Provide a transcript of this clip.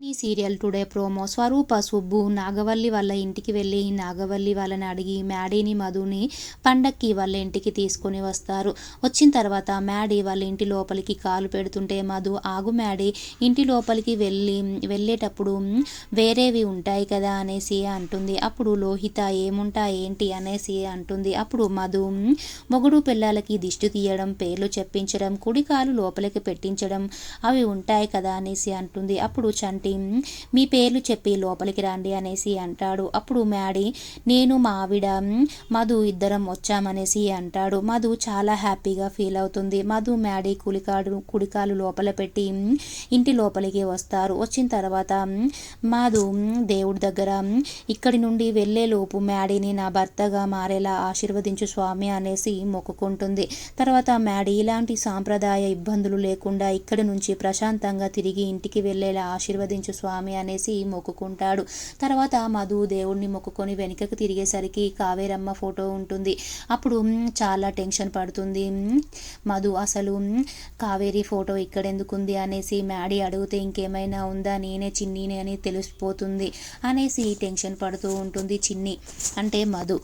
ఈ serial today promo. స్వరూప, సుబ్బు నాగవల్లి వాళ్ళ ఇంటికి వెళ్ళి నాగవల్లి వాళ్ళని అడిగి మ్యాడీని, మధుని పండక్కి వాళ్ళ ఇంటికి తీసుకొని వస్తారు. వచ్చిన తర్వాత మ్యాడీ వాళ్ళ ఇంటి లోపలికి కాలు పెడుతుంటే మధు, ఆగు మ్యాడీ, ఇంటి లోపలికి వెళ్ళేటప్పుడు వేరేవి ఉంటాయి కదా అనేసి అంటుంది. అప్పుడు లోహిత ఏముంటాయి ఏంటి అనేసి అంటుంది. అప్పుడు మధు, మొగుడు పిల్లలకి దిష్టి తీయడం, పేర్లు చెప్పించడం, కుడి కాలు లోపలికి పెట్టించడం అవి ఉంటాయి కదా అనేసి అంటుంది. అప్పుడు చంటి, మీ పేర్లు చెప్పి లోపలికి రండి అనేసి అంటాడు. అప్పుడు మ్యాడీ, నేను మా ఆవిడ మధు ఇద్దరం వచ్చామనేసి అంటాడు. మధు చాలా హ్యాపీగా ఫీల్ అవుతుంది. మధు మ్యాడీ కుడికాలు లోపల పెట్టి ఇంటి లోపలికి వస్తారు. వచ్చిన తర్వాత మధు దేవుడి దగ్గర, ఇక్కడి నుండి వెళ్ళేలోపు మ్యాడీని నా భర్తగా మారేలా ఆశీర్వదించు స్వామి అనేసి మొక్కుకుంటుంది. తర్వాత మ్యాడీ ఇలాంటి సాంప్రదాయ ఇబ్బందులు లేకుండా ఇక్కడి నుంచి ప్రశాంతంగా తిరిగి ఇంటికి వెళ్ళేలా ఆశీర్వదించు స్వామి అనేసి మొక్కుకుంటాడు. తర్వాత మధు దేవుడిని మొక్కుకొని వెనుకకు తిరిగేసరికి కావేరమ్మ ఫోటో ఉంటుంది. అప్పుడు చాలా టెన్షన్ పడుతుంది మధు. అసలు కావేరి ఫోటో ఇక్కడెందుకుంది అనేసి మ్యాడీ అడిగితే, ఇంకేమైనా ఉందా, నేనే చిన్నీనే అని తెలిసిపోతుంది అనేసి టెన్షన్ పడుతూ ఉంటుంది చిన్ని, అంటే మధు.